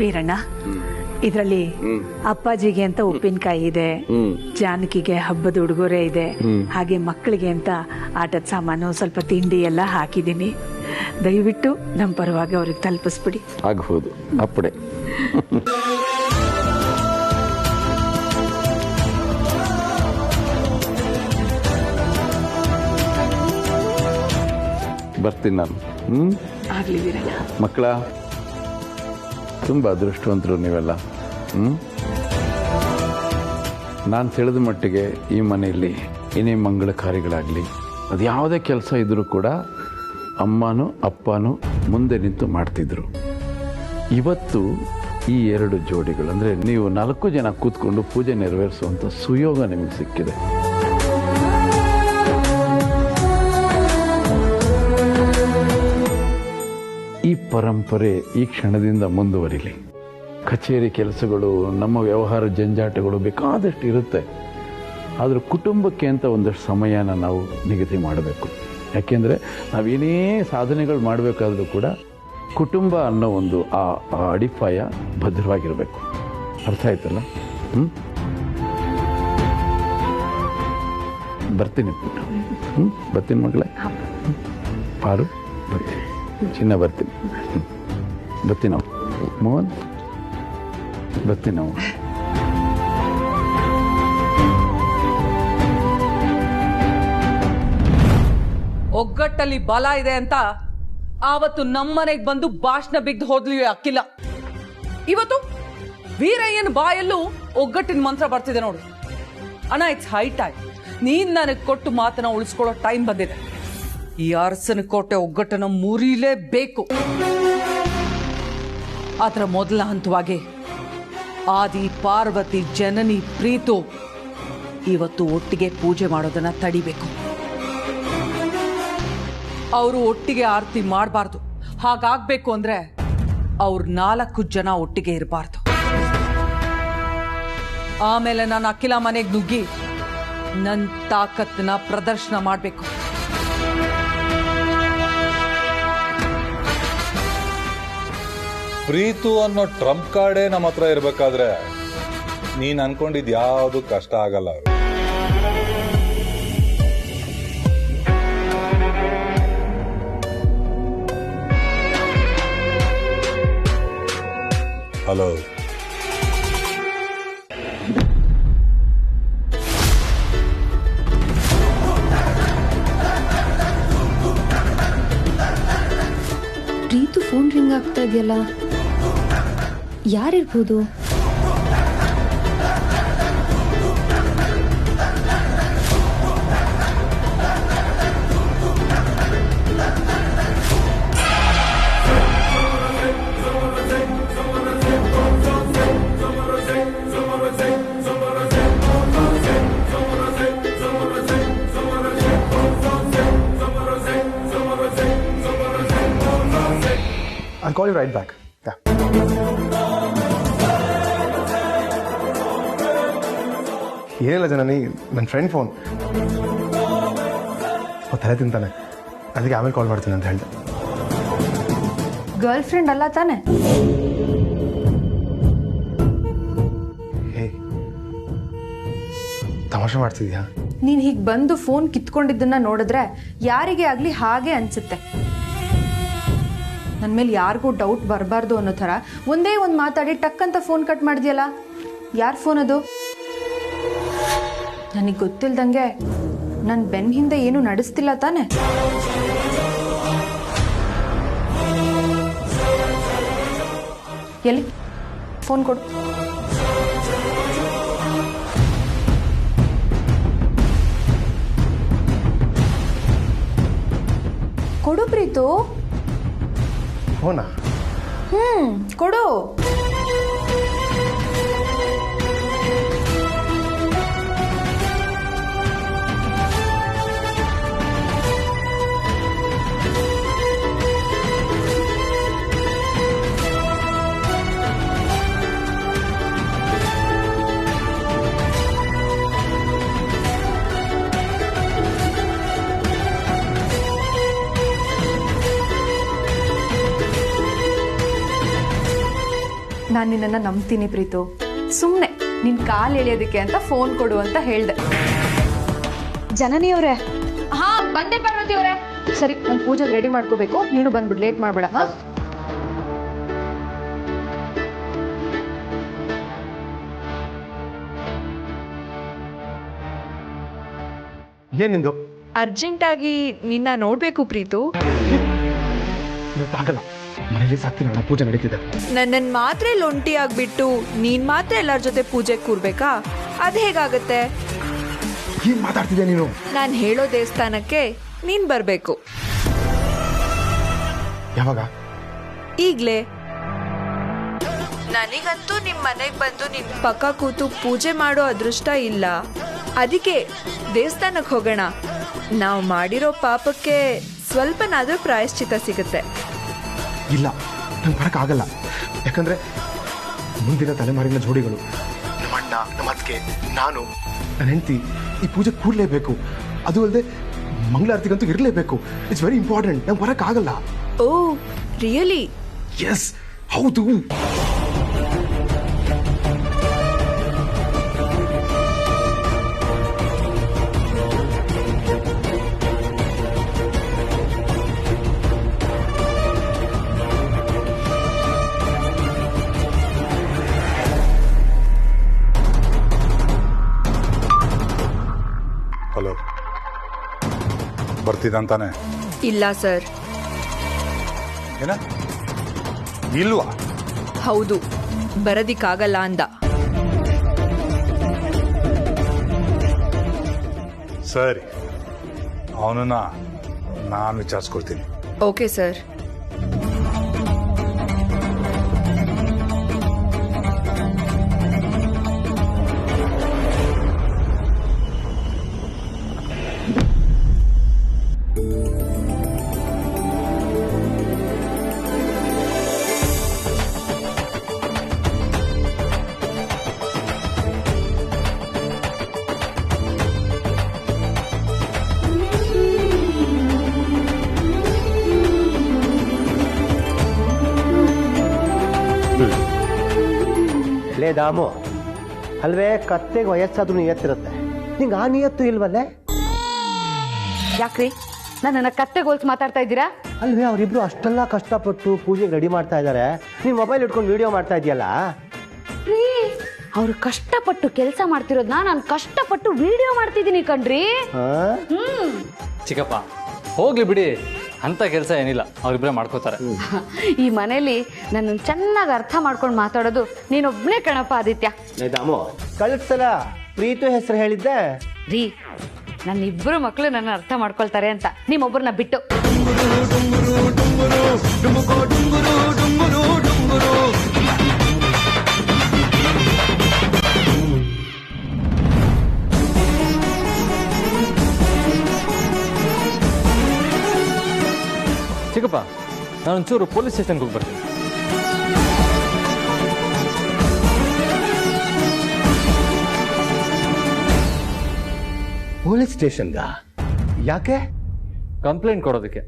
ವೀರಣ್ಣ, ಇದರಲ್ಲಿ ಅಪ್ಪಾಜಿಗೆ ಅಂತ ಉಪ್ಪಿನಕಾಯಿ ಇದೆ, ಜಾನಕಿಗೆ ಹಬ್ಬದ ಉಡುಗೊರೆ ಇದೆ, ಹಾಗೆ ಮಕ್ಕಳಿಗೆ ಅಂತ ಆಟದ ಸಾಮಾನು, ಸ್ವಲ್ಪ ತಿಂಡಿ ಎಲ್ಲ ಹಾಕಿದ್ದೀನಿ. ದಯವಿಟ್ಟು ನಮ್ಮ ಪರವಾಗಿ ಅವ್ರಿಗೆ ತಲುಪಿಸ್ಬಿಡಿ. ಆಗಬಹುದು ಅಪ್ಪಡೆ. ಬರ್ತೀನಿ ನಾನು. ಆಗ್ಲಿ ವೀರಣ್ಣ. ಮಕ್ಕಳ ತುಂಬ ಅದೃಷ್ಟವಂತರು ನೀವೆಲ್ಲ. ನಾನು ತಿಳಿದ ಮಟ್ಟಿಗೆ ಈ ಮನೆಯಲ್ಲಿ ಏನೇ ಮಂಗಳ ಕಾರ್ಯಗಳಾಗಲಿ, ಅದು ಯಾವುದೇ ಕೆಲಸ ಇದ್ದರೂ ಕೂಡ ಅಮ್ಮನೂ ಅಪ್ಪನೂ ಮುಂದೆ ನಿಂತು ಮಾಡ್ತಿದ್ರು. ಇವತ್ತು ಈ 2 ಜೋಡಿಗಳು ಅಂದರೆ ನೀವು 4 ಜನ ಕೂತ್ಕೊಂಡು ಪೂಜೆ ನೆರವೇರಿಸುವಂಥ ಸುಯೋಗ ನಿಮಗೆ ಸಿಕ್ಕಿದೆ. ಈ ಪರಂಪರೆ ಈ ಕ್ಷಣದಿಂದ ಮುಂದುವರಿಲಿ. ಕಚೇರಿ ಕೆಲಸಗಳು, ನಮ್ಮ ವ್ಯವಹಾರ ಜಂಜಾಟಗಳು ಬೇಕಾದಷ್ಟು ಇರುತ್ತೆ. ಆದರೂ ಕುಟುಂಬಕ್ಕೆ ಅಂತ ಒಂದಷ್ಟು ಸಮಯನ ನಾವು ನಿಗದಿ ಮಾಡಬೇಕು. ಯಾಕೆಂದರೆ ನಾವೇನೇ ಸಾಧನೆಗಳು ಮಾಡಬೇಕಾದ್ರೂ ಕೂಡ ಕುಟುಂಬ ಅನ್ನೋ ಒಂದು ಆ ಅಡಿಪಾಯ ಭದ್ರವಾಗಿರಬೇಕು. ಅರ್ಥ ಆಯ್ತಲ್ಲ? ಬರ್ತೀನಿ ಪುಟ್ಟ. ಬರ್ತೀನಿ ಮಗಳೇ. ಪಾರು ಬರ್ತೀನಿ. ಚಿನ್ನ ಬರ್ತೀನಿ. ಬರ್ತೀನಿ ನಾವು. ಮೋಹನ್ ಬರ್ತೀನಿ ನಾವು. ಒಗ್ಗಟ್ಟಲ್ಲಿ ಬಲ ಇದೆ ಅಂತ ಆವತ್ತು ನಮ್ಮನೆಗೆ ಬಂದು ಭಾಷಣ ಬಿದ್ದು ಹೋದ್ಲಿ ಅಕ್ಕಿಲ್ಲ. ಇವತ್ತು ವೀರಯ್ಯನ ಬಾಯಲ್ಲೂ ಒಗ್ಗಟ್ಟಿನ ಮಂತ್ರ ಬರ್ತಿದೆ ನೋಡು. ಅಣ್ಣ, ಇಟ್ಸ್ ಹೈ ಟೈಮ್. ನೀನ್ ನನಗೆ ಕೊಟ್ಟು ಮಾತನ್ನ ಉಳಿಸ್ಕೊಳ್ಳೋ ಟೈಮ್ ಬಂದಿದೆ. ಈ ಅರಸನ ಕೋಟೆ ಒಗ್ಗಟ್ಟನ್ನು ಮುರಿಲೇಬೇಕು. ಅದರ ಮೊದಲ ಹಂತವಾಗಿ ಆದಿ ಪಾರ್ವತಿ ಜನನಿ ಪ್ರೀತು ಇವತ್ತು ಒಟ್ಟಿಗೆ ಪೂಜೆ ಮಾಡೋದನ್ನ ತಡಿಬೇಕು. ಅವರು ಒಟ್ಟಿಗೆ ಆರತಿ ಮಾಡಬಾರ್ದು. ಹಾಗಾಗ್ಬೇಕು ಅಂದ್ರೆ ಅವ್ರು 4 ಜನ ಒಟ್ಟಿಗೆ ಇರಬಾರ್ದು. ಆಮೇಲೆ ನಾನು ಅಖಿಲ ಮನೆಗೆ ನುಗ್ಗಿ ನನ್ನ ತಾಕತ್ತನ್ನ ಪ್ರದರ್ಶನ ಮಾಡಬೇಕು. ಪ್ರೀತು ಅನ್ನೋ ಟ್ರಂಪ್ ಕಾರ್ಡೇ ನಮ್ಮ ಹತ್ರ ಇರ್ಬೇಕಾದ್ರೆ ನೀನ್ ಅನ್ಕೊಂಡಿದ್ ಯಾವುದು ಕಷ್ಟ ಆಗಲ್ಲ. ಹಲೋ, ಪ್ರೀತು ಫೋನ್ ರಿಂಗ್ ಆಗ್ತಾ ಇದೆಯಲ್ಲ, ಯಾರಿರ್ಬೋದು? I'll call you right back. Yeah. ಏನಿಲ್ಲ ಜನನಿ, ನನ್ನ ಫ್ರೆಂಡ್ ಫೋನ್ ತಲೆ ತಿಂತಾನೆ, ಅದಕ್ಕೆ ಆಮೇಲೆ ಕಾಲ್ ಮಾಡ್ತೀನಿ ಅಂತ ಹೇಳಿದೆ. ಗರ್ಲ್ ಫ್ರೆಂಡ್ ಅಲ್ಲ ತಾನೆ? ಹೇ, ತಮಾಷೆ ಮಾಡ್ತಿದ್ಯಾ? ನೀನ್ ಹೀಗೆ ಬಂದು ಫೋನ್ ಕಿತ್ಕೊಂಡಿದ್ದನ್ನ ನೋಡಿದ್ರೆ ಯಾರಿಗೆ ಆಗ್ಲಿ ಹಾಗೆ ಅನ್ಸುತ್ತೆ. ನನ್ನ ಮೇಲೆ ಯಾರಿಗೂ ಡೌಟ್ ಬರಬಾರ್ದು ಅನ್ನೋ ಥರ ಒಂದೇ ಒಂದು ಮಾತಾಡಿ ಟಕ್ ಅಂತ ಫೋನ್ ಕಟ್ ಮಾಡಿದ್ಯಲ್ಲ, ಯಾರ ಫೋನ್ ಅದು? ನನಗೆ ಗೊತ್ತಿಲ್ದಂಗೆ ನನ್ನ ಬೆನ್ನ ಹಿಂದೆ ಏನು ನಡೆಸ್ತಿಲ್ಲ ತಾನೆ? ಎಲ್ಲಿ ಫೋನ್ ಕೊಡು. ಕೊಡು ಪ್ರೀತು. ಫೋನಾ? ಕೊಡು. ನಾನು ನಿನ್ನನ್ನು ನಂಬ್ತೀನಿ ಪ್ರೀತು. ಸುಮ್ಮನೆ ನಿನ್ನ ಕಾಲು ಎಳೆಯೋದಕ್ಕೆ ಅಂತ ಫೋನ್ ಕೊಡು ಅಂತ ಹೇಳ್ದೆ. ಜನನಿಯವರೇ, ಹಾ ಬಂದೆ ಪಾರ್ವತಿ ಅವರೇ. ಸರಿ, ನಾನು ಪೂಜೆ ರೆಡಿ ಮಾಡ್ಕೋಬೇಕು, ನೀನು ಬಂದ್ಬಿಡು, ಲೇಟ್ ಮಾಡಬೇಡ. ಹಾ ಏನಿಂದು ಅರ್ಜೆಂಟಾಗಿ ನಿನ್ನ ನೋಡ್ಬೇಕು ಪ್ರೀತು. ಆಗಲ್ಲ, ಮನೇಲಿ ಸಾಕ್ತೀನಿ, ಪೂಜೆ ನಡೀತಿದೆ. ನನ್ನನ್ ಮಾತ್ರ ಒಂಟಿ ಆಗ್ಬಿಟ್ಟು ನೀನ್ ಮಾತ್ರ ಎಲ್ಲರ ಜೊತೆ ಪೂಜೆ ಕೂರ್ಬೇಕಾ? ಅದ್ ಹೇಗಾಗತ್ತೆ? ಏನ್ ಮಾತಾಡ್ತಿದ್ಯಾ ನೀನು? ನಾನ್ ಹೇಳೋ ದೇವಸ್ಥಾನಕ್ಕೆ ನೀನ್ ಬರ್ಬೇಕು. ಯಾವಾಗ? ಈಗ್ಲೇ. ನನಗಂತೂ ನಿಮ್ ಮನೆಗ್ ಬಂದು ನಿಮ್ ಪಕ್ಕ ಕೂತು ಪೂಜೆ ಮಾಡೋ ಅದೃಷ್ಟ ಇಲ್ಲ. ಅದಕ್ಕೆ ದೇವಸ್ಥಾನಕ್ಕೆ ಹೋಗೋಣ. ನಾವು ಮಾಡಿರೋ ಪಾಪಕ್ಕೆ ಸ್ವಲ್ಪನಾದ್ರೂ ಪ್ರಾಯಶ್ಚಿತ ಸಿಗುತ್ತೆ. ಇಲ್ಲ, ನಂಗೆ ಬರೋಕ್ಕಾಗಲ್ಲ. ಯಾಕಂದ್ರೆ ಮುಂದಿನ ತಲೆಮಾರಿನ ಜೋಡಿಗಳು, ನಮ್ಮ ಅಣ್ಣ, ನಮ್ಮ ಅತ್ತಿಗೆ, ನಾನು, ನನ್ನ ಹೆಂಡತಿ ಈ ಪೂಜೆ ಕೂಡಲೇಬೇಕು. ಅದು ಅಲ್ಲದೆ ಮಂಗಳಾರತಿಗಂತೂ ಇರಲೇಬೇಕು. It's very important. ನಂಗೆ ಬರೋಕ್ಕಾಗಲ್ಲ. Oh really? ಎಸ್, ಹೌದು. ಹಲೋ, ಬರ್ತಿದ್ದಂತಾನೆ? ಇಲ್ಲ ಸರ್. ಏನ ಇಲ್ವಾ? ಹೌದು, ಬರೋದಿಕ್ಕಾಗಲ್ಲ ಅಂದ. ಸರಿ, ಅವನನ್ನ ನಾನು ವಿಚಾರಿಸ್ಕೊಳ್ತೀನಿ. Okay sir. ಲೇ ದಾಮು, ಅಲ್ವೇ ಕತ್ತೆಗೆ ವಯಸ್ಸಾದ್ರೂ ನಿಯತ್ತಿರುತ್ತೆ, ನಿಂಗೆ ಆ ನಿಯತ್ತು ಇಲ್ವಲ್ಲೇ? ಯಾಕ್ರಿ ನನ್ನನ್ನು ಕತ್ತೆಗೋಲ್ಸ್ ಮಾತಾಡ್ತಾ ಇದ್ದೀರಾ? ಅಲ್ವೇ ಅವರಿಬ್ರು ಅಷ್ಟೆಲ್ಲ ಕಷ್ಟಪಟ್ಟು ಪೂಜೆಗೆ ರೆಡಿ ಮಾಡ್ತಾ ಇದ್ದಾರೆ, ನೀನು ಮೊಬೈಲ್ ಇಟ್ಕೊಂಡು ವಿಡಿಯೋ ಮಾಡ್ತಾ ಇದೆಯಲ್ಲ? ಅವ್ರು ಕಷ್ಟಪಟ್ಟು ಕೆಲಸ ಮಾಡ್ತಿರೋದನ್ನ ನಾನು ಕಷ್ಟಪಟ್ಟು ವಿಡಿಯೋ ಮಾಡ್ತಿದ್ದೀನಿ ಕಣ್ರಿ. ಚಿಕ್ಕಪ್ಪ ಹೋಗ್ಲಿ ಬಿಡಿ, ಅಂತ ಕೆಲಸ ಏನಿಲ್ಲ, ಅವ್ರಿಬ್ರೆ ಮಾಡ್ಕೋತಾರೆ. ಈ ಮನೇಲಿ ನನ್ನನ್ನು ಚೆನ್ನಾಗಿ ಅರ್ಥ ಮಾಡ್ಕೊಂಡು ಮಾತಾಡೋದು ನೀನೊಬ್ನೇ ಕಣಪ್ಪ ಆದಿತ್ಯ. ಲೇ ದಾಮು, ಕಳೆದ ಸಲ ಪ್ರೀತು ಹೆಸರು ಹೇಳಿದ್ದೆ ರೀ, ನನ್ನ ಇಬ್ಬರು ಮಕ್ಕಳು ನನ್ನ ಅರ್ಥ ಮಾಡ್ಕೊಳ್ತಾರೆ ಅಂತ ನಿಮ್ಮೊಬ್ಬರನ್ನ ಬಿಟ್ಟು. ಚಿಕ್ಕಪ್ಪ, ನಾನೊಂಚೂರು ಪೊಲೀಸ್ ಸ್ಟೇಷನ್ಗೆ ಹೋಗಿ ಬರ್ತೀನಿ. ಪೊಲೀಸ್ ಸ್ಟೇಷನ್ಗ? ಯಾಕೆ? ಕಂಪ್ಲೇಂಟ್ ಕೊಡೋದಕ್ಕೆ.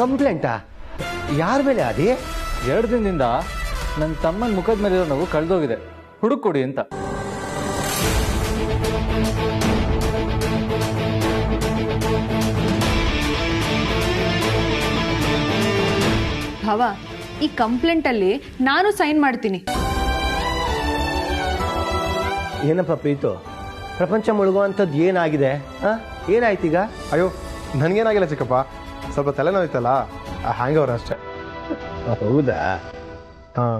ಕಂಪ್ಲೇಂಟಾ? ಯಾರ ಮೇಲೆ ಅದಿ? 2 ದಿನದಿಂದ ನನ್ನ ತಮ್ಮನ ಮುಖದ ಮೇಲೆ ನಾವು ಕಳೆದೋಗಿದೆ, ಹುಡುಕೊಡಿ ಅಂತ. ಭಾವ, ಈ ಕಂಪ್ಲೇಂಟಲ್ಲಿ ನಾನು ಸೈನ್ ಮಾಡ್ತೀನಿ. ಏನಪ್ಪ ಪ್ರೀತು, ಪ್ರಪಂಚ ಮುಳುಗುವಂಥದ್ದು ಏನಾಗಿದೆ? ಏನಾಯ್ತೀಗ? ಅಯ್ಯೋ, ನನಗೇನಾಗಿಲ್ಲ ಚಿಕ್ಕಪ್ಪ, ಸ್ವಲ್ಪ ತಲೆನೋಯ್ತಲ್ಲ, ಆ ಹ್ಯಾಂಗ್ ಓವರ್ ಅಷ್ಟೇ. ಹೌದಾ? ಹಾಂ.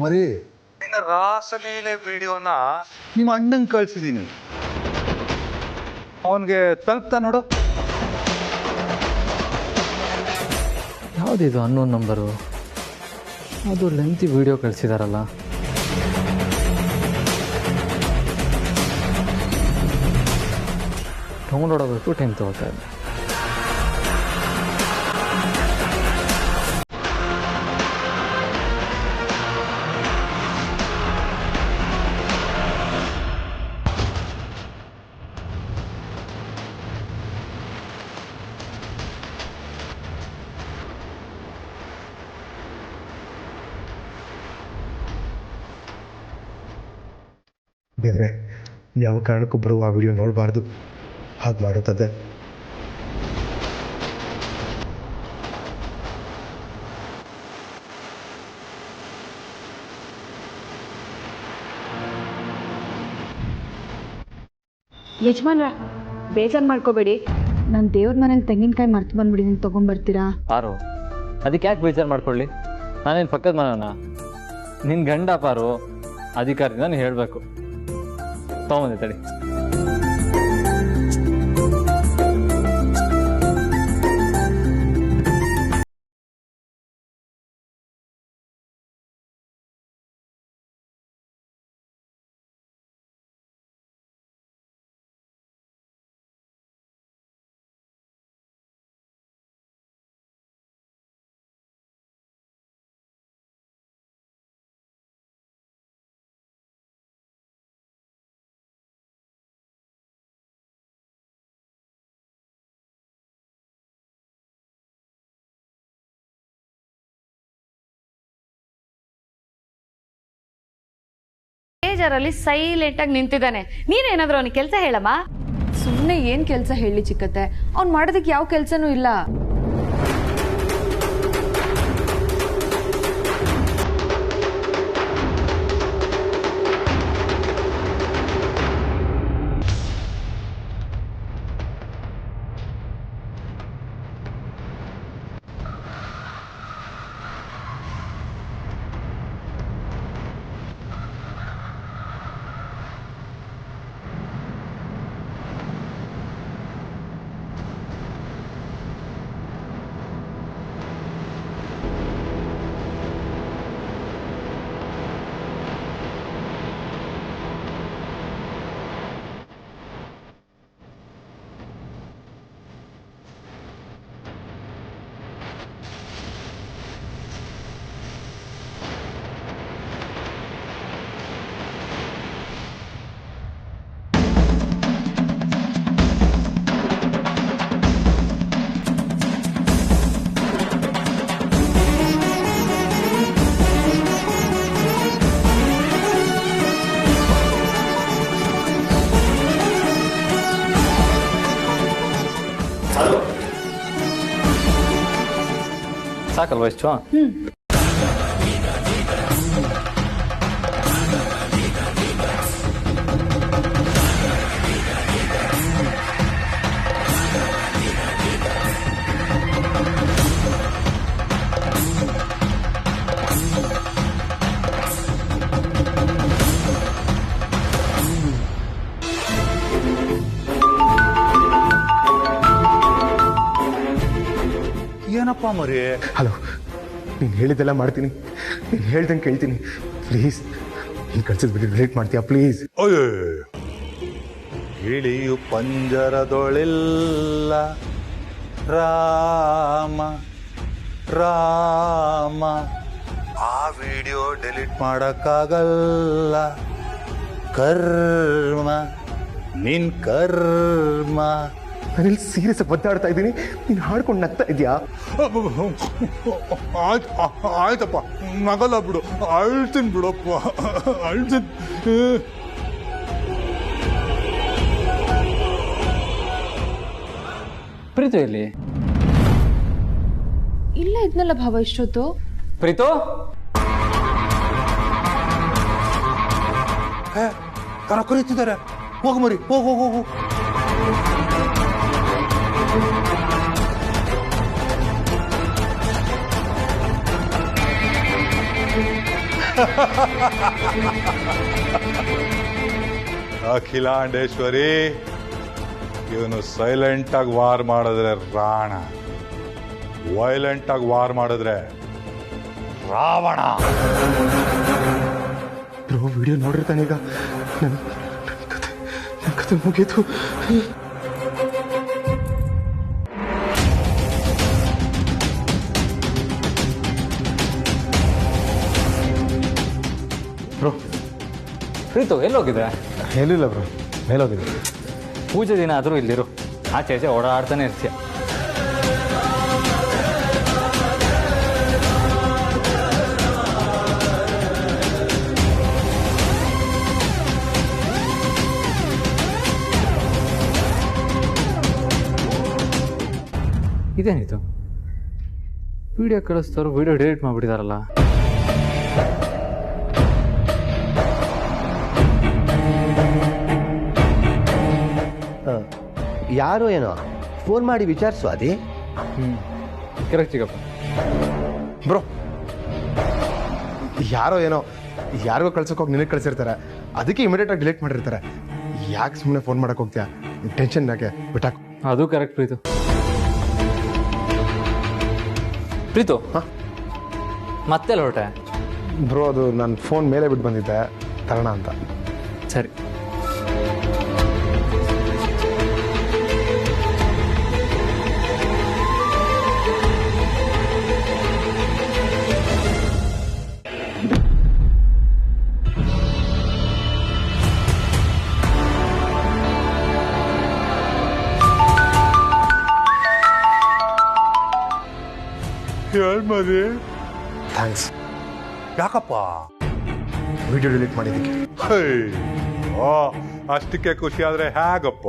ಮರಿ ರಾಸಲೀಲೆ ವಿಡಿಯೋನ ನಿಮ್ಮ ಅಣ್ಣಂಗೆ ಕಳ್ಸಿದ್ದೀನಿ, ಅವನಿಗೆ ತಲುಪ್ತಾ ನೋಡು. ಯಾವುದಿದು ಅನ್ನೋನ್ ನಂಬರು? ಅದು ಲೆಂತಿ ವಿಡಿಯೋ ಕಳಿಸಿದಾರಲ್ಲ. ಡೌನ್ಲೋಡ್ ಆಗೋಕ್ಕೂ ಟೈಮ್ ತಗೋತಾ ಇದೆ. ಬೇರೆ ಯಾವ ಕಾರಣಕ್ಕೂ ಬರುವ ಆ ವಿಡಿಯೋ ನೋಡಬಾರ್ದು, ಹಾಗೆ ಮಾಡುತ್ತದೆ. ಯಜಮಾನ್ರ, ಬೇಜಾರು ಮಾಡ್ಕೋಬೇಡಿ, ನಾನು ದೇವ್ರ ಮನೇಲಿ ತೆಂಗಿನಕಾಯಿ ಮರ್ತು ಬಂದ್ಬಿಡಿದೀನಿ, ತೊಗೊಂಬರ್ತೀರಾ? ಪಾರು, ಅದಕ್ಕೆ ಯಾಕೆ ಬೇಜಾರು ಮಾಡ್ಕೊಳ್ಳಿ? ನಾನೇನು ಪಕ್ಕದ ಮನನ? ನಿನ್ನ ಗಂಡ ಪಾರು, ಅಧಿಕಾರಿ ನಾನು ಹೇಳಬೇಕು. ತೊಗೊಂಬಂದೆ ತಡಿ. ಬೇಜಾರಲ್ಲಿ ಸೈಲೆಂಟಾಗಿ ನಿಂತಿದ್ದಾನೆ. ನೀನೇನಾದ್ರೂ ಅವನಿಗೆ ಕೆಲಸ ಹೇಳಮ್ಮ. ಸುಮ್ಮನೆ ಏನು ಕೆಲಸ ಹೇಳಿ ಚಿಕ್ಕತ್ತೆ, ಅವ್ನು ಮಾಡೋದಕ್ಕೆ ಯಾವ ಕೆಲಸನೂ ಇಲ್ಲ. ಸಾಕಲ್ವಾ ಇಷ್ಟು? ಏನಪ್ಪ ಮರಿ? ಹಲೋ, ನೀನು ಹೇಳಿದ್ದೆಲ್ಲ ಮಾಡ್ತೀನಿ, ನೀನು ಹೇಳ್ದಂಗೆ ಕೇಳ್ತೀನಿ. ಪ್ಲೀಸ್ ನೀನು ಕಳ್ಸಿದ್ ಬಿಟ್ಟು ಡಿಲೀಟ್ ಮಾಡ್ತೀಯಾ ಪ್ಲೀಸ್? ಗಿಳಿಯು ಪಂಜರದೊಳಿಲ್ಲ ರಾಮ ರಾಮ, ಆ ವಿಡಿಯೋ ಡಿಲೀಟ್ ಮಾಡಕ್ಕಾಗಲ್ಲ. ಕರ್ಮ ನಿನ್ ಕರ್ಮ. ನಾನಿಲ್ಲಿ ಸೀರಿಯಸ್ ಒದ್ದಾಡ್ತಾ ಇದ್ದೀನಿ, ನೀನು ಹಾಡ್ಕೊಂಡು ನಗ್ತಾ ಇದೆಯಾ? ಆಯ್ತಪ್ಪ, ನಗಲ್ಲ ಬಿಡು, ಅಳ್ತೀನಿ ಬಿಡಪ್ಪ, ಅಳ್ತೀನಿ. ಪ್ರೀತು ಇಲ್ಲಿ ಇಲ್ಲ ಇದ್ನಲ್ಲ ಭಾವ ಇಷ್ಟೊತ್ತು. ಪ್ರೀತು, ಕರ ಕರೀತಿದ್ದಾರೆ, ಹೋಗು ಮರಿ, ಹೋಗು ಹೋಗು ಹೋಗು. ಅಖಿಲಾಂಡೇಶ್ವರಿ, ಇವನು ಸೈಲೆಂಟ್ ಆಗಿ ವಾರ್ ಮಾಡಿದ್ರೆ ರಾಣ, ವೈಲೆಂಟ್ ಆಗಿ ವಾರ್ ಮಾಡಿದ್ರೆ ರಾವಣ. ಬ್ರೋ ವಿಡಿಯೋ ನೋಡಿರ್ತಾನೆ ಈಗ. ನನ್ನ ಕತೆ ಮುಗೀತು. ಬ್ರೋ ಪ್ರೀತು ಎಲ್ಲೋಗಿದೆ? ಹೇಳಿಲ್ಲ ಬ್ರೋ, ಮೇಲೋಗಿದೆ. ಪೂಜೆ ದಿನ ಆದರೂ ಇಲ್ಲಿರು, ಆಚೆ ಆಚೆ ಓಡಾಡ್ತಾನೆ ಇರ್ತೀಯ. ಇದೇನಿದು? ವಿಡಿಯೋ ಕಳಿಸ್ತಾರೋ ವಿಡಿಯೋ ಡಿಲೀಟ್ ಮಾಡಿಬಿಟ್ಟಿದಾರಲ್ಲ. ಯಾರೋ ಏನೋ ಫೋನ್ ಮಾಡಿ ವಿಚಾರಿಸು ಅದೇ. ಕರೆಕ್ಟ್ ಚಿಕ್ಕಪ್ಪ. ಬ್ರೋ ಯಾರೋ ಏನೋ ಯಾರಿಗೋ ಕಳ್ಸೋಕೆ ಹೋಗಿ ನಿನಗೆ ಕಳಿಸಿರ್ತಾರೆ, ಅದಕ್ಕೆ ಇಮಿಡಿಯೇಟಾಗಿ ಡಿಲೀಟ್ ಮಾಡಿರ್ತಾರೆ. ಯಾಕೆ ಸುಮ್ಮನೆ ಫೋನ್ ಮಾಡಕ್ಕೆ ಹೋಗ್ತೀಯಾ? ಟೆನ್ಷನ್ ಯಾಕೆ, ಬಿಟ್ಟಾಕು. ಅದು ಕರೆಕ್ಟ್ ಪ್ರೀತು. ಪ್ರೀತು ಮತ್ತೆಲ್ಲ ಹೊರಟೆ? ಬ್ರೋ ಅದು ನನ್ನ ಫೋನ್ ಮೇಲೆ ಬಿಟ್ಟು ಬಂದಿದ್ದೆ, ತರೋಣ ಅಂತ. ಸರಿ. ಹೇಳ್ಮರಿ. ಥ್ಯಾಂಕ್ಸ್. ಯಾಕಪ್ಪ? ವಿಡಿಯೋ ಡಿಲೀಟ್ ಮಾಡಿದ್ದಕ್ಕೆ. ಅಷ್ಟಕ್ಕೆ ಖುಷಿ ಆದ್ರೆ ಹೇಗಪ್ಪ?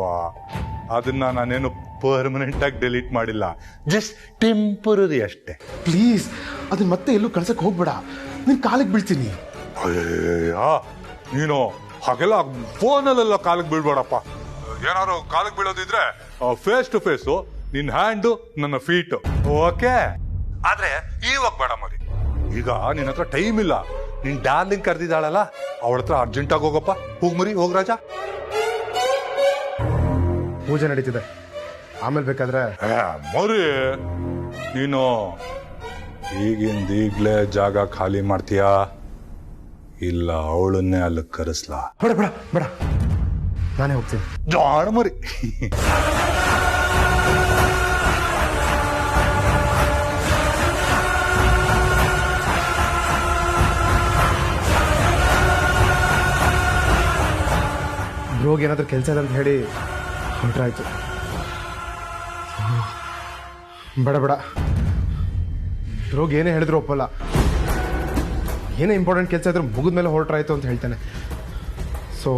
ಅದನ್ನ ನಾನೇನು ಪರ್ಮನೆಂಟ್ ಆಗಿ ಡಿಲೀಟ್ ಮಾಡಿಲ್ಲ, ಜಸ್ಟ್ ಟೆಂಪರರಿ ಅಷ್ಟೇ. ಪ್ಲೀಸ್ ಅದನ್ನ ಮತ್ತೆ ಎಲ್ಲೂ ಕಳ್ಸಕ್ಕೆ ಹೋಗ್ಬೇಡ, ನಿನ್ ಕಾಲಿಗೆ ಬೀಳ್ತೀನಿ. ನೀನು ಹಾಗೆಲ್ಲ ಫೋನಲ್ಲೆಲ್ಲ ಕಾಲಿಗೆ ಬೀಳ್ಬೇಡಪ್ಪ. ಏನಾದ್ರು ಕಾಲಿಗೆ ಬೀಳೋದಿದ್ರೆ ಫೇಸ್ ಟು ಫೇಸು, ನಿನ್ ಹ್ಯಾಂಡು ನನ್ನ ಫೀಟು, ಓಕೆ? ಆದ್ರೆ ಇವಾಗ ಬೇಡ ಮರಿ. ಈಗ ನಿನ್ನ ಹತ್ರ ಟೈಮ್ ಇಲ್ಲ. ನಿನ್ ಡಾರ್ಲಿಂಗ್ ಕರೆದಿದ್ದಾಳಲ್ಲ, ಅವಳ ಹತ್ರ ಅರ್ಜೆಂಟ್ ಆಗಿ ಹೋಗಪ್ಪ. ಹೋಗ್ ಮರಿ, ಹೋಗ್ ರಾಜ. ಪೂಜೆ ನಡೀತಿದೆ, ಆಮೇಲೆ ಬೇಕಾದ್ರೆ. ಮರಿ ನೀನು ಈಗಿಂದೀಗ್ಲೇ ಜಾಗ ಖಾಲಿ ಮಾಡ್ತೀಯಾ, ಇಲ್ಲ ಅವಳನ್ನೇ ಅಲ್ಲಿ ಕರೆಸ್ಲಾ? ಬೇಡ ಬೇಡ ಬೇಡ, ನಾನೇ ಹೋಗ್ತೀನಿ. ಜಾಣ ಮರಿ. ಬ್ರೋಗ್ ಏನಾದ್ರೂ ಕೆಲಸ ಇದೆ ಅಂತ ಹೇಳಿ ಹೊರಟ್ರಾಯ್ತು. ಬೇಡ ಬೇಡ, ಬ್ರೋಗ್ ಏನೇ ಹೇಳಿದ್ರು ಒಪ್ಪಲ್ಲ. ಏನೇ ಇಂಪಾರ್ಟೆಂಟ್ ಕೆಲಸ ಇದ್ರೂ ಮುಗಿದ್ಮೇಲೆ ಹೊರಟ್ರಾಯ್ತು ಅಂತ ಹೇಳ್ತಾನೆ. ಸೊ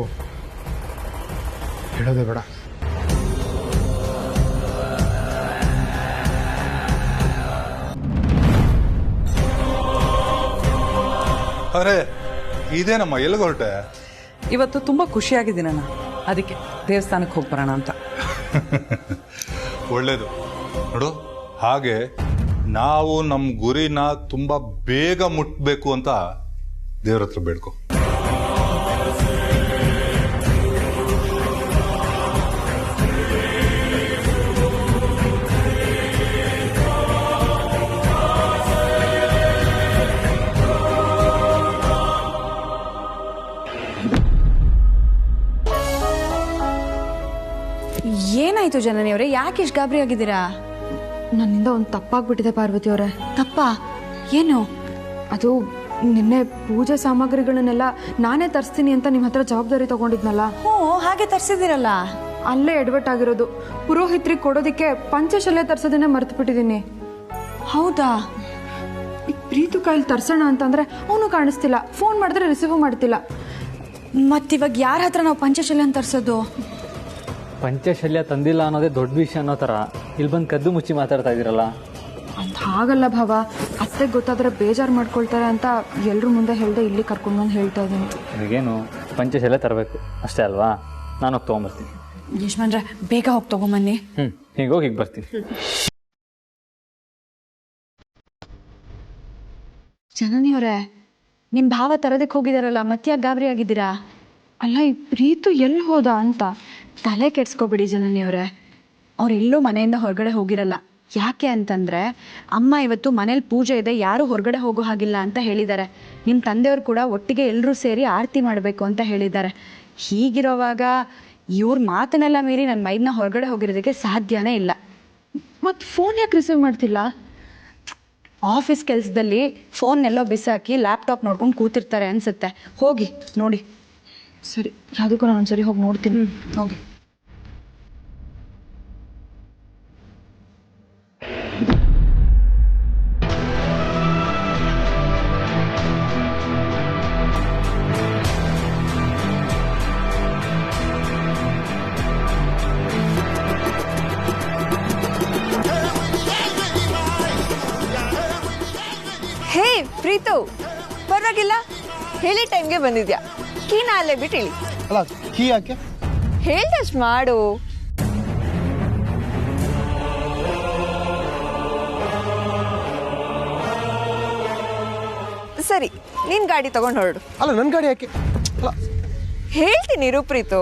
ಹೇಳೋದೇ ಬೇಡ. ಅರೆ ಇದೇನಮ್ಮ, ಎಲ್ಲಿಗೆ ಹೊರಟೆ? ಇವತ್ತು ತುಂಬಾ ಖುಷಿಯಾಗಿದ್ದೀನಣ್ಣ, ಅದಕ್ಕೆ ದೇವಸ್ಥಾನಕ್ಕೆ ಹೋಗಿ ಬರೋಣ ಅಂತ. ಒಳ್ಳೇದು ನೋಡು. ಹಾಗೆ ನಾವು ನಮ್ಮ ಗುರಿನ ತುಂಬಾ ಬೇಗ ಮುಟ್ಬೇಕು ಅಂತ ದೇವ್ರ ಹತ್ರ ಬೇಡ್ಕೊ. ಏನಾಯ್ತು ಜನನಿ ಅವರೇ, ಯಾಕೆ ಇಷ್ಟು ಗಾಬರಿ ಆಗಿದ್ದೀರಾ? ನನ್ನಿಂದ ಒಂದು ತಪ್ಪಾಗ್ಬಿಟ್ಟಿದೆ ಪಾರ್ವತಿ ಅವರೇ. ತಪ್ಪ? ಏನು? ಅದು ನಿನ್ನೆ ಪೂಜೆ ಸಾಮಗ್ರಿಗಳನ್ನೆಲ್ಲ ನಾನೇ ತರಿಸ್ತೀನಿ ಅಂತ ನಿಮ್ಮ ಹತ್ರ ಜವಾಬ್ದಾರಿ ತಗೊಂಡಿದ್ನಲ್ಲ. ಹ್ಞೂ, ಹಾಗೆ ತರಿಸಿದ್ದೀರಲ್ಲ. ಅಲ್ಲೇ ಎಡವಟ್ ಆಗಿರೋದು. ಪುರೋಹಿತ್ರಿಗೆ ಕೊಡೋದಕ್ಕೆ ಪಂಚಶಲ್ಯ ತರ್ಸೋದನ್ನೇ ಮರ್ತು ಬಿಟ್ಟಿದ್ದೀನಿ. ಹೌದಾ? ಪ್ರೀತು ಕೈಲಿ ತರ್ಸೋಣ ಅಂತಂದ್ರೆ ಅವನು ಕಾಣಿಸ್ತಿಲ್ಲ, ಫೋನ್ ಮಾಡಿದ್ರೆ ರಿಸೀವ್ ಮಾಡ್ತಿಲ್ಲ. ಮತ್ತಿವಾಗ ಯಾರ ಹತ್ರ ನಾವು ಪಂಚಶಲ್ಯ ತರಿಸೋದು? ಪಂಚಶಲ್ಯ ತಂದಿಲ್ಲ ಅನ್ನೋದೇ ದೊಡ್ಡ ವಿಷಯ ಅನ್ನೋ ಥರ ಇಲ್ಲಿ ಬಂದು ಕದ್ದು ಮುಚ್ಚಿ ಮಾತಾಡ್ತಾ ಇದ್ದೀರಲ್ಲ. ಅಂತ ಹಾಗಲ್ಲ ಭಾವ, ಅತ್ತೆಗೆ ಗೊತ್ತಾದ್ರೆ ಬೇಜಾರು ಮಾಡ್ಕೊಳ್ತಾರೆ ಅಂತ ಎಲ್ಲರೂ ಮುಂದೆ ಹೇಳ್ದೆ ಇಲ್ಲಿ ಕರ್ಕೊಂಡು ಬಂದು ಹೇಳ್ತಾ ಇದ್ದೀನಿ. ನಿಮಗೇನು ಪಂಚಶಲ್ಯ ತರಬೇಕು ಅಷ್ಟೇ ಅಲ್ವಾ? ನಾನು ಹೋಗಿ ತೊಗೊಂಬರ್ತೀನಿ. ಯಜಮಾನ್ರೆ ಬೇಗ ಹೋಗಿ ತೊಗೊಂಬನ್ನಿ. ಹೀಗೆ ಹೋಗಿ ಹೀಗೆ ಬರ್ತೀನಿ. ಜನನಿ ಅವರೇ, ನಿಮ್ಮ ಭಾವ ತರೋದಕ್ಕೆ ಹೋಗಿದಾರಲ್ಲ ಮತ್ತ್ಯಾಕೆ ಗಾಬರಿ ಆಗಿದ್ದೀರಾ? ಅಲ್ಲ, ಈ ಪ್ರೀತು ಎಲ್ಲಿ ಹೋದ ಅಂತ. ತಲೆ ಕೆಡ್ಸ್ಕೊಬಿಡಿ ಜನನಿಯವರೇ, ಅವರೆಲ್ಲೂ ಮನೆಯಿಂದ ಹೊರಗಡೆ ಹೋಗಿರಲ್ಲ. ಯಾಕೆ ಅಂತಂದರೆ ಅಮ್ಮ ಇವತ್ತು ಮನೇಲಿ ಪೂಜೆ ಇದೆ, ಯಾರೂ ಹೊರಗಡೆ ಹೋಗೋ ಹಾಗಿಲ್ಲ ಅಂತ ಹೇಳಿದ್ದಾರೆ. ನಿಮ್ಮ ತಂದೆಯವರು ಕೂಡ ಒಟ್ಟಿಗೆ ಎಲ್ಲರೂ ಸೇರಿ ಆರತಿ ಮಾಡಬೇಕು ಅಂತ ಹೇಳಿದ್ದಾರೆ. ಹೀಗಿರೋವಾಗ ಇವ್ರ ಮಾತನ್ನೆಲ್ಲ ಮೀರಿ ನನ್ನ ಮೈದನ್ನ ಹೊರಗಡೆ ಹೋಗಿರೋದಕ್ಕೆ ಸಾಧ್ಯನೇ ಇಲ್ಲ. ಮತ್ತು ಫೋನ್ ಯಾಕೆ ರಿಸೀವ್ ಮಾಡ್ತಿಲ್ಲ? ಆಫೀಸ್ ಕೆಲಸದಲ್ಲಿ ಫೋನ್ನೆಲ್ಲೋ ಬಿಸಾಕಿ ಲ್ಯಾಪ್ಟಾಪ್ ನೋಡ್ಕೊಂಡು ಕೂತಿರ್ತಾರೆ ಅನಿಸುತ್ತೆ. ಹೋಗಿ ನೋಡಿ. ಸರಿ, ಯಾವುದಕ್ಕೂ ನಾನು ಒಂದ್ಸರಿ ಹೋಗಿ ನೋಡ್ತೀನಿ. ಹೋಗಿ. ಹೇ ಪ್ರೀತು, ಪರವಾಗಿಲ್ಲ, ಹೇಳಿ ಟೈಮ್ಗೆ ಬಂದಿದ್ಯಾ. ಕೀನ ಅಲ್ಲೇ ಬಿಟ್ಟು ಹೇಳಿ. ಅಲ್ಲ, ಕೀ ಯಾಕೆ? ಹೇಳ್ದಷ್ಟು ಮಾಡು. ಸರಿ, ನಿನ್ ಗಾಡಿ ತಗೊಂಡು ಹೊರಡು. ಅಲ್ಲ, ನನ್ನ ಗಾಡಿ ಯಾಕೆ? ಅಲ್ಲ, ಹೇಳ್ತೀನಿ ಇರು ಪ್ರೀತು.